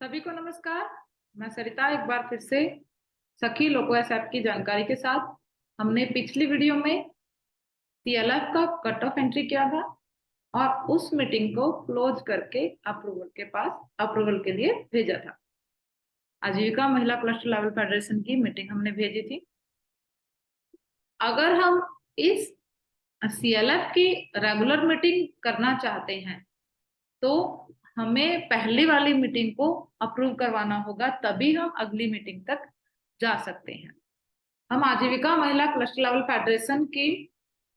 सभी को नमस्कार। मैं सरिता एक बार फिर से सखी लोको एस ऐप की जानकारी के साथ। हमने पिछली वीडियो में सीएलएफ का कट ऑफ एंट्री किया था और उस मीटिंग को क्लोज करके अप्रूवल के लिए भेजा था। आजीविका महिला क्लस्टर लेवल फेडरेशन की मीटिंग हमने भेजी थी। अगर हम इस सीएलएफ की रेगुलर मीटिंग करना चाहते हैं तो हमें पहली वाली मीटिंग को अप्रूव करवाना होगा, तभी हम अगली मीटिंग तक जा सकते हैं। हम आजीविका महिला क्लस्टर लेवल फेडरेशन की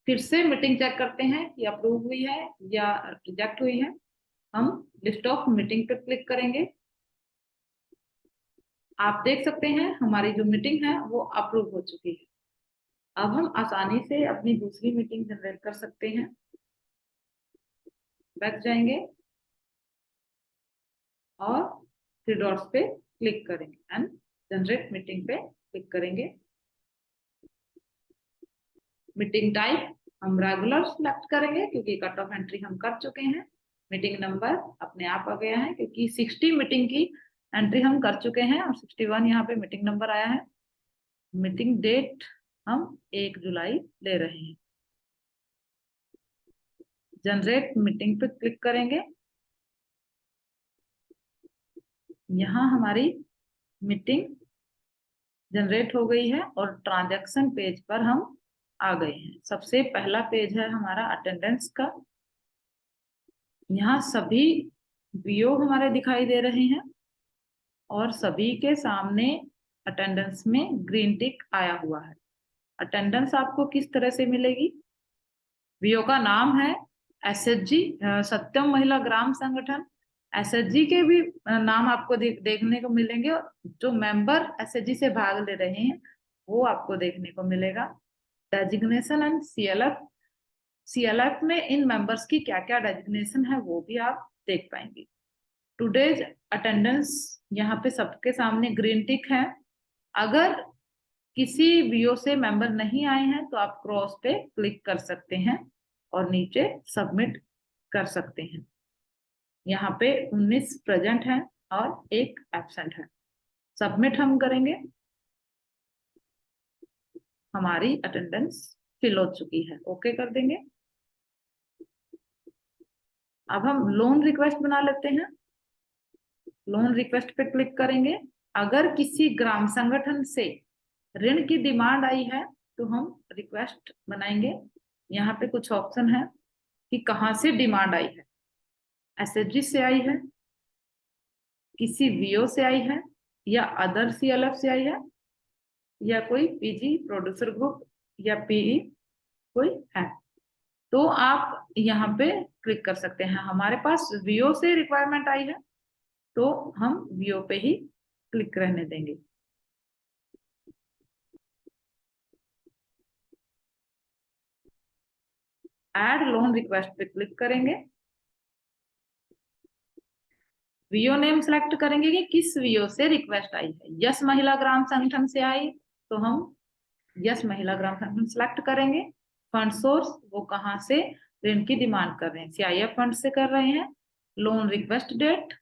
फिर से मीटिंग चेक करते हैं कि अप्रूव हुई है या रिजेक्ट हुई है। हम लिस्ट ऑफ मीटिंग पे क्लिक करेंगे। आप देख सकते हैं हमारी जो मीटिंग है वो अप्रूव हो चुकी है। अब हम आसानी से अपनी दूसरी मीटिंग जनरेट कर सकते हैं। बैक जाएंगे और थ्री डॉट्स पे क्लिक करेंगे एंड जनरेट मीटिंग पे क्लिक करेंगे। मीटिंग टाइप हम रेगुलर सिलेक्ट करेंगे क्योंकि कट ऑफ एंट्री हम कर चुके हैं। मीटिंग नंबर अपने आप आ गया है क्योंकि 60 मीटिंग की एंट्री हम कर चुके हैं और 61 यहाँ पे मीटिंग नंबर आया है। मीटिंग डेट हम 1 जुलाई ले रहे हैं। जनरेट मीटिंग पे क्लिक करेंगे। यहाँ हमारी मीटिंग जनरेट हो गई है और ट्रांजैक्शन पेज पर हम आ गए हैं। सबसे पहला पेज है हमारा अटेंडेंस का। यहाँ सभी वीओ हमारे दिखाई दे रहे हैं और सभी के सामने अटेंडेंस में ग्रीन टिक आया हुआ है। अटेंडेंस आपको किस तरह से मिलेगी? वीओ का नाम है एसएचजी सत्यम महिला ग्राम संगठन। एसएचजी के भी नाम आपको देखने को मिलेंगे और जो मेंबर एसएचजी से भाग ले रहे हैं वो आपको देखने को मिलेगा। डेजिग्नेशन एंड सीएलएफ में इन मेंबर्स की क्या क्या डेजिग्नेशन है वो भी आप देख पाएंगे। टुडेज अटेंडेंस यहाँ पे सबके सामने ग्रीन टिक है। अगर किसी वीओ से मेंबर नहीं आए हैं तो आप क्रॉस पे क्लिक कर सकते हैं और नीचे सबमिट कर सकते हैं। यहाँ पे 19 प्रेजेंट हैं और 1 एब्सेंट है। सबमिट हम करेंगे। हमारी अटेंडेंस फिल हो चुकी है। ओके कर देंगे। अब हम लोन रिक्वेस्ट बना लेते हैं। लोन रिक्वेस्ट पे क्लिक करेंगे। अगर किसी ग्राम संगठन से ऋण की डिमांड आई है तो हम रिक्वेस्ट बनाएंगे। यहाँ पे कुछ ऑप्शन है कि कहाँ से डिमांड आई है। एसएचजी से आई है, किसी वीओ से आई है या अदर सीएलएफ से आई है या कोई पीजी प्रोड्यूसर ग्रुप या पीई कोई है। तो आप यहाँ पे क्लिक कर सकते हैं। हमारे पास वीओ से रिक्वायरमेंट आई है तो हम वीओ पे ही क्लिक रहने देंगे। ऐड लोन रिक्वेस्ट पे क्लिक करेंगे। वीओ नेम सेलेक्ट करेंगे कि किस वीओ से रिक्वेस्ट आई है। यस महिला ग्राम संगठन से आई तो हम यस महिला ग्राम संगठन सेलेक्ट करेंगे। फंड सोर्स वो कहाँ से ऋण की डिमांड कर रहे हैं, सीआईएफ फंड से कर रहे हैं। लोन रिक्वेस्ट डेट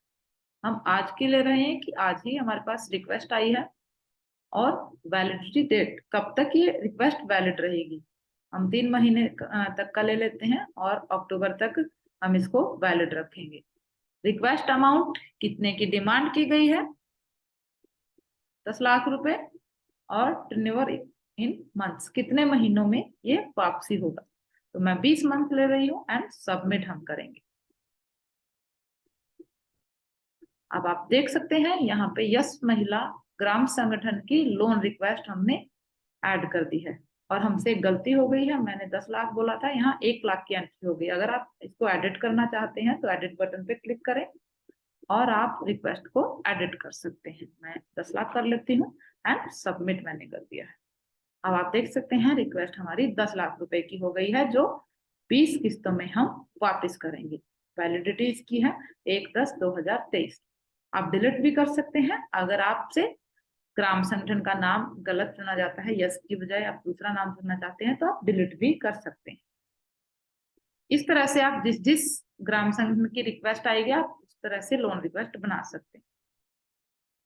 हम आज की ले रहे हैं कि आज ही हमारे पास रिक्वेस्ट आई है। और वैलिडिटी डेट कब तक ये रिक्वेस्ट वैलिड रहेगी, हम 3 महीने तक का ले लेते हैं और अक्टूबर तक हम इसको वैलिड रखेंगे। रिक्वेस्ट अमाउंट कितने की डिमांड की गई है, 10 लाख रुपए। और टर्नओवर इन मंथ्स कितने महीनों में ये वापसी होगा, तो मैं 20 मंथ ले रही हूँ एंड सबमिट हम करेंगे। अब आप देख सकते हैं यहाँ पे यस महिला ग्राम संगठन की लोन रिक्वेस्ट हमने ऐड कर दी है और हमसे एक गलती हो गई है। मैंने 10 लाख बोला था, यहाँ 1 लाख की एंट्री हो गई। अगर आप इसको एडिट करना चाहते हैं तो एडिट बटन पे क्लिक करें और आप रिक्वेस्ट को एडिट कर सकते हैं। मैं 10 लाख कर लेती हूँ एंड सबमिट मैंने कर दिया है। अब आप देख सकते हैं रिक्वेस्ट हमारी 10 लाख रुपए की हो गई है जो 20 किस्तों में हम वापस करेंगे। वैलिडिटी इसकी है 1/10/2023। आप डिलीट भी कर सकते हैं। अगर आपसे ग्राम संगठन का नाम गलत चुना जाता है, यस की बजाय आप दूसरा नाम चुनना चाहते हैं तो आप डिलीट भी कर सकते हैं। इस तरह से आप जिस जिस ग्राम संगठन की रिक्वेस्ट आएगी आप उस तरह से लोन रिक्वेस्ट बना सकते हैं।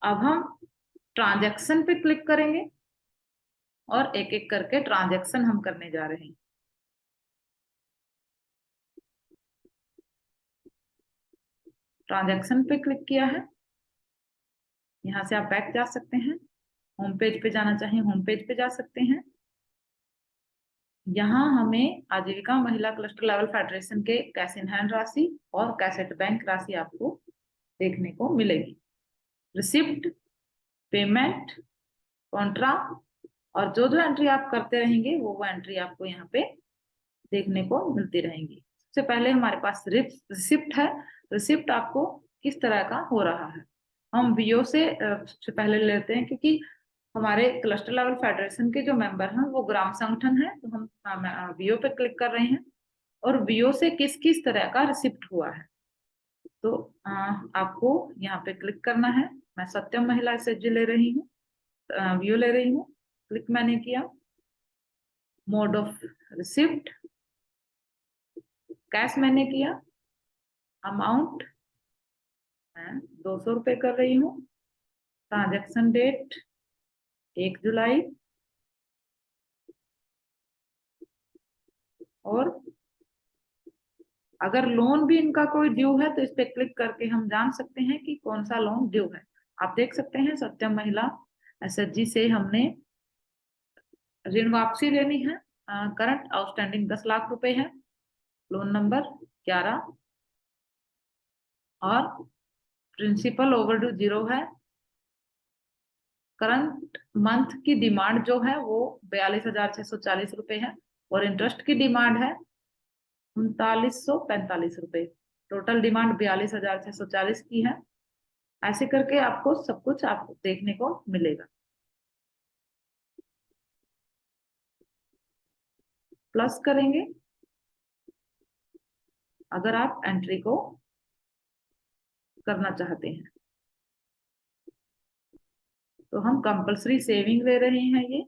अब हम ट्रांजैक्शन पे क्लिक करेंगे और एक एक करके ट्रांजैक्शन हम करने जा रहे हैं। ट्रांजैक्शन पे क्लिक किया है, यहाँ से आप बैक जा सकते हैं, होम पेज पे जाना चाहिए होम पेज पे जा सकते हैं। यहाँ हमें आजीविका महिला क्लस्टर लेवल फेडरेशन के कैश इन हैंड राशि और कैश एट बैंक राशि आपको देखने को मिलेगी। रिसिप्ट, पेमेंट, कॉन्ट्रा और जो जो एंट्री आप करते रहेंगे वो एंट्री आपको यहाँ पे देखने को मिलती रहेंगी। सबसे पहले हमारे पास रिसिप्ट है। रिसिप्ट आपको किस तरह का हो रहा है, हम वीओ से सबसे पहले लेते हैं, क्योंकि हमारे क्लस्टर लेवल फेडरेशन के जो मेंबर हैं वो ग्राम संगठन है, तो हम वीओ पे क्लिक कर रहे हैं और वीओ से किस किस तरह का रिसिप्ट हुआ है। तो आपको यहाँ पे क्लिक करना है। मैं सत्यम महिला एसएचजी ले रही हूँ, वीओ ले रही हूँ, क्लिक मैंने किया। मोड ऑफ रिसिप्ट कैश मैंने किया, अमाउंट मैं 200 रुपये कर रही हूँ, ट्रांजैक्शन डेट 1 जुलाई और अगर लोन भी इनका कोई ड्यू है तो इस पे क्लिक करके हम जान सकते हैं कि कौन सा लोन ड्यू है। आप देख सकते हैं सत्यम महिला एसएचजी से हमने ऋण वापसी लेनी है। करंट आउटस्टैंडिंग 10 लाख रुपए है, लोन नंबर 11 और प्रिंसिपल ओवरड्यू 0 है। करंट मंथ की डिमांड जो है वो 42,640 रुपए है और इंटरेस्ट की डिमांड है 3945 रुपए। टोटल डिमांड 42,640 की है। ऐसे करके आपको सब कुछ आपको देखने को मिलेगा। प्लस करेंगे अगर आप एंट्री को करना चाहते हैं। तो हम कंपलसरी सेविंग ले रहे हैं, ये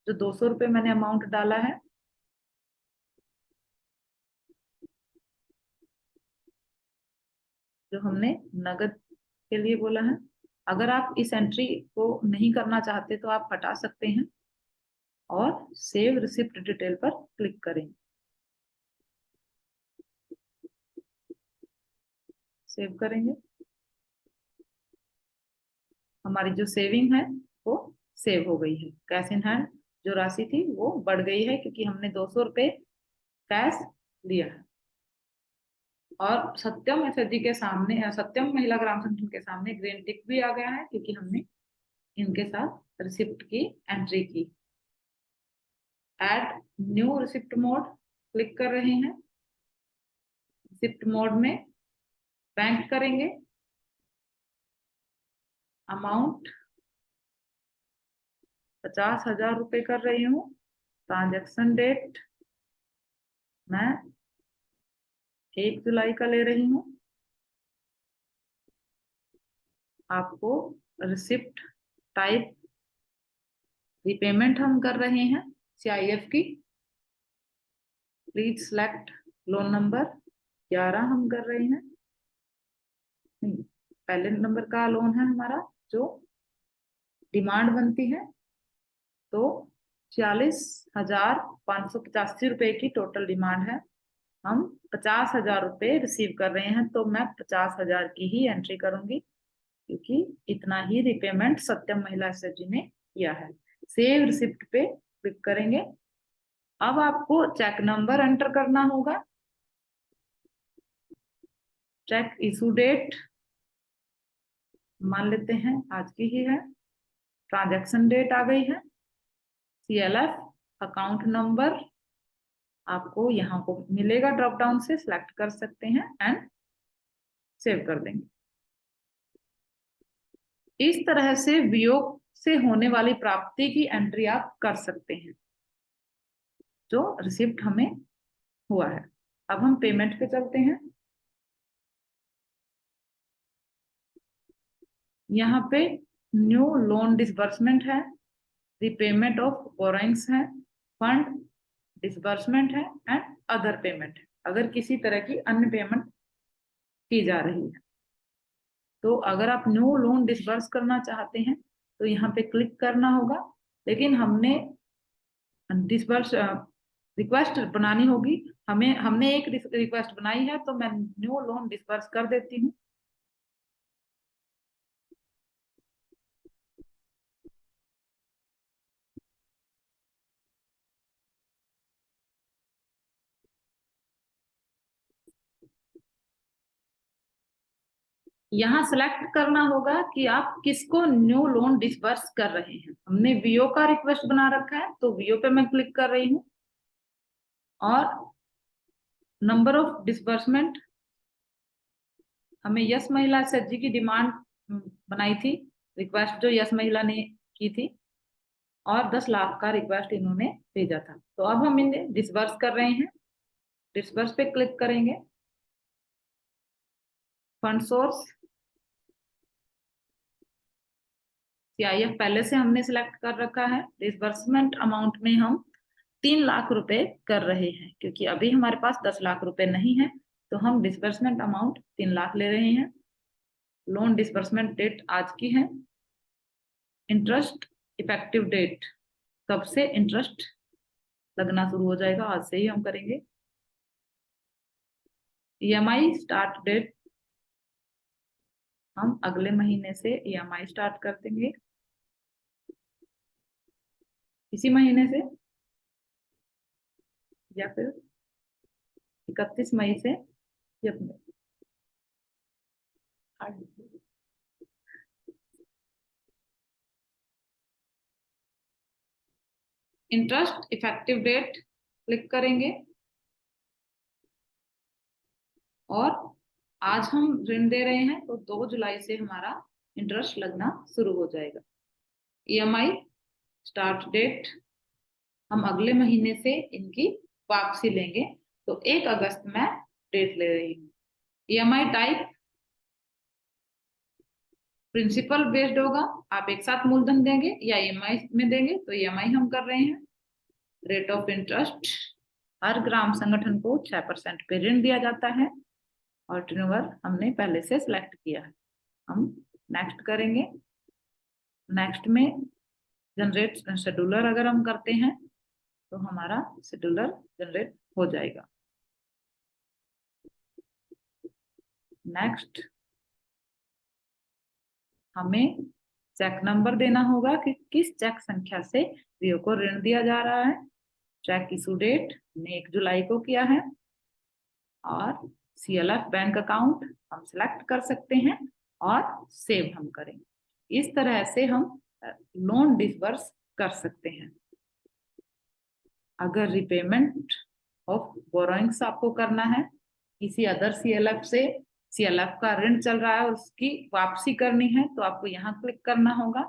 जो 200 रुपये मैंने अमाउंट डाला है। जो हमने नगद के लिए बोला है, अगर आप इस एंट्री को नहीं करना चाहते तो आप हटा सकते हैं और सेव रिसिप्ट डिटेल पर क्लिक करेंगे। सेव करेंगे, हमारी जो सेविंग है वो सेव हो गई है। कैश इन हैंड जो राशि थी वो बढ़ गई है क्योंकि हमने 200 रुपये कैश लिया है। और सत्यम एसएचजी के सामने, सत्यम महिला ग्राम संगठन के सामने ग्रीन टिक भी आ गया है क्योंकि हमने इनके साथ रिसिप्ट की एंट्री की। Add new receipt mode click कर रहे हैं। रिसिप्ट मोड में बैंक करेंगे, अमाउंट 50,000 रुपये कर रही हूँ। ट्रांजैक्शन डेट मैं 1 जुलाई का ले रही हूँ। आपको रिसिप्ट टाइप रिपेमेंट हम कर रहे हैं सीआईएफ की। प्लीज सिलेक्ट लोन नंबर 11 हम कर रहे हैं। नहीं, पहले नंबर का लोन है हमारा जो डिमांड बनती है। तो 46,585 रुपए की टोटल डिमांड है। हम 50,000 रुपये रिसीव कर रहे हैं तो मैं 50,000 की ही एंट्री करूंगी क्योंकि इतना ही रिपेमेंट सत्यम महिला एसएचजी ने किया है। सेव रिसिप्ट पे क्लिक करेंगे। अब आपको चेक नंबर एंटर करना होगा। चेक इशू डेट मान लेते हैं आज की ही है। ट्रांजैक्शन डेट आ गई है। सीएलएफ अकाउंट नंबर आपको यहाँ को मिलेगा, ड्रॉप डाउन से सिलेक्ट कर सकते हैं एंड सेव कर देंगे। इस तरह से वियोग से होने वाली प्राप्ति की एंट्री आप कर सकते हैं जो रिसिप्ट हमें हुआ है। अब हम पेमेंट पे चलते हैं। यहाँ पे न्यू लोन डिसबर्समेंट है, रिपेमेंट ऑफ बोरोइंग्स है, फंड डिसबर्समेंट है एंड अदर पेमेंट है, अगर किसी तरह की अन्य पेमेंट की जा रही है। तो अगर आप न्यू लोन डिसबर्स करना चाहते हैं तो यहाँ पे क्लिक करना होगा, लेकिन हमने डिसबर्स रिक्वेस्ट बनानी होगी। हमने एक रिक्वेस्ट बनाई है, तो मैं न्यू लोन डिसबर्स कर देती हूँ। यहाँ सेलेक्ट करना होगा कि आप किसको न्यू लोन डिसबर्स कर रहे हैं। हमने वीओ का रिक्वेस्ट बना रखा है, तो वीओ पे मैं क्लिक कर रही हूँ। और नंबर ऑफ डिसबर्समेंट, हमें यस महिला एसएचजी की डिमांड बनाई थी, रिक्वेस्ट जो यस महिला ने की थी, और 10 लाख का रिक्वेस्ट इन्होंने भेजा था। तो अब हम इन्हें डिसबर्स कर रहे हैं। डिसबर्स पे क्लिक करेंगे। फंड सोर्स सीआईएफ पहले से हमने सिलेक्ट कर रखा है। डिसबर्समेंट अमाउंट में हम 3 लाख रुपए कर रहे हैं, क्योंकि अभी हमारे पास 10 लाख रुपए नहीं है, तो हम डिसबर्समेंट अमाउंट 3 लाख ले रहे हैं। लोन डिसबर्समेंट डेट आज की है। इंटरेस्ट इफेक्टिव डेट, कब से इंटरेस्ट लगना शुरू हो जाएगा, आज से ही हम करेंगे। ईएमआई स्टार्ट डेट, हम अगले महीने से ईएमआई स्टार्ट कर देंगे, इसी महीने से, या फिर 31 मई से। इंटरेस्ट इफेक्टिव डेट क्लिक करेंगे, और आज हम ऋण दे रहे हैं, तो 2 जुलाई से हमारा इंटरेस्ट लगना शुरू हो जाएगा। ईएमआई स्टार्ट डेट, हम अगले महीने से इनकी वापसी लेंगे, तो 1 अगस्त में डेट ले रही हूँ। ईएमआई टाइप प्रिंसिपल बेस्ड होगा, आप एक साथ मूलधन देंगे या ईएमआई में देंगे, तो ईएमआई हम कर रहे हैं। रेट ऑफ इंटरेस्ट, हर ग्राम संगठन को 6% पे ऋण दिया जाता है, और टर्नओवर हमने पहले से सिलेक्ट किया है। हम नेक्स्ट करेंगे। नेक्स्ट में जनरेट शेड्यूलर अगर हम करते हैं तो हमारा शेड्यूलर जनरेट हो जाएगा। नेक्स्ट हमें चेक नंबर देना होगा कि किस चेक संख्या से वीओ को ऋण दिया जा रहा है। चेक इशू डेट हमने 1 जुलाई को किया है, और सीएलएफ बैंक अकाउंट हम सिलेक्ट कर सकते हैं और सेव हम करेंगे। इस तरह से हम लोन डिसबर्स कर सकते हैं। अगर रिपेमेंट ऑफ बोरोइंग्स आपको करना है, किसी अदर सीएलएफ से, सीएलएफ का ऋण चल रहा है, उसकी वापसी करनी है, तो आपको यहाँ क्लिक करना होगा।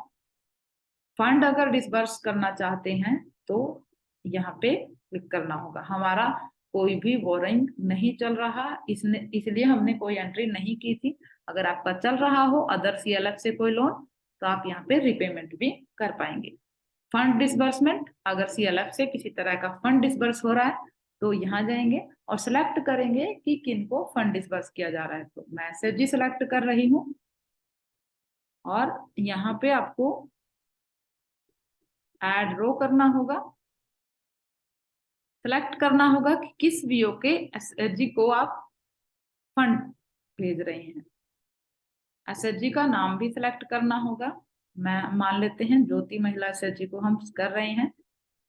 फंड अगर डिसबर्स करना चाहते हैं तो यहाँ पे क्लिक करना होगा। हमारा कोई भी बोरोइंग नहीं चल रहा, इसलिए हमने कोई एंट्री नहीं की थी। अगर आपका चल रहा हो अदर सीएलएफ से कोई लोन, तो आप यहाँ पे रिपेमेंट भी कर पाएंगे। फंड डिसबर्समेंट, अगर सीएलएफ से किसी तरह का फंड डिसबर्स हो रहा है, तो यहाँ जाएंगे और सिलेक्ट करेंगे कि किनको फंड डिसबर्स किया जा रहा है। तो मैं एसएचजी सिलेक्ट कर रही हूँ, और यहाँ पे आपको ऐड रो करना होगा। सिलेक्ट करना होगा कि किस वीओ के एसएचजी को आप फंड भेज रहे हैं। एसएचजी का नाम भी सिलेक्ट करना होगा। मैं मान लेते हैं ज्योति महिला एसएचजी को हम कर रहे हैं।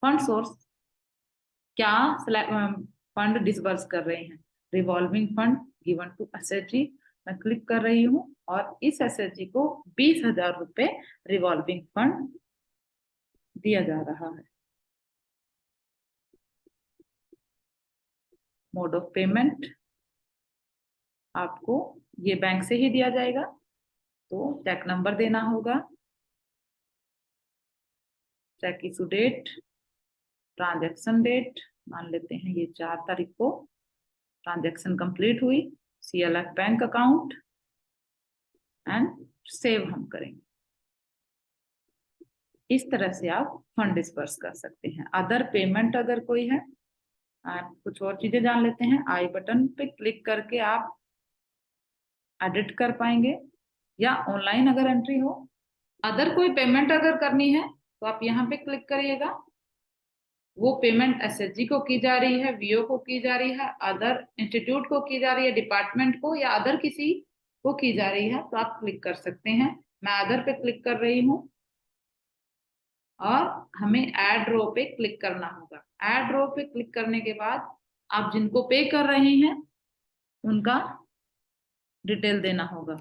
फंड सोर्स, क्या फंड डिसबर्स कर रहे हैं, revolving fund given to SHG. मैं क्लिक कर रही हूँ, और इस एसएचजी को 20,000 रुपए रिवॉल्विंग फंड दिया जा रहा है। मोड ऑफ पेमेंट, आपको ये बैंक से ही दिया जाएगा, तो चेक नंबर देना होगा। Cheque issue date, transaction date मान लेते हैं ये 4 तारीख को ट्रांजैक्शन कंप्लीट हुई। CLF bank account, and save हम करेंगे। इस तरह से आप फंड डिसबर्स कर सकते हैं। अदर पेमेंट अगर कोई है, आप कुछ और चीजें जान लेते हैं। आई बटन पे क्लिक करके आप एडिट कर पाएंगे। या ऑनलाइन अगर एंट्री हो। अदर कोई पेमेंट अगर करनी है तो आप यहाँ पे क्लिक करिएगा। वो पेमेंट एसएचजी को की जा रही है, वीओ को की जा रही है, अदर इंस्टीट्यूट को की जा रही है, डिपार्टमेंट को, या अदर किसी को की जा रही है, तो आप क्लिक कर सकते हैं। मैं अदर पे क्लिक कर रही हूँ और हमें ऐड रो पे क्लिक करना होगा। ऐड रो पे क्लिक करने के बाद आप जिनको पे कर रहे हैं उनका डिटेल देना होगा।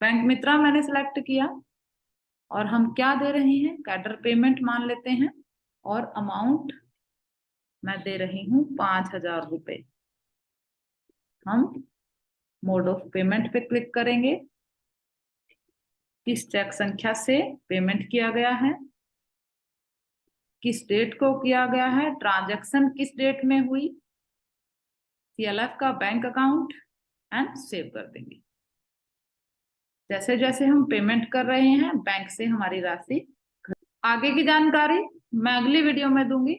बैंक मित्रा मैंने सिलेक्ट किया और हम क्या दे रहे हैं, कैडर पेमेंट मान लेते हैं और अमाउंट मैं दे रही हूँ 5,000 रुपए। हम मोड ऑफ पेमेंट पे क्लिक करेंगे, किस चेक संख्या से पेमेंट किया गया है, किस डेट को किया गया है, ट्रांजैक्शन किस डेट में हुई, सीएलएफ का बैंक अकाउंट, एंड सेव कर देंगे। जैसे जैसे हम पेमेंट कर रहे हैं बैंक से हमारी राशि। आगे की जानकारी मैं अगली वीडियो में दूंगी।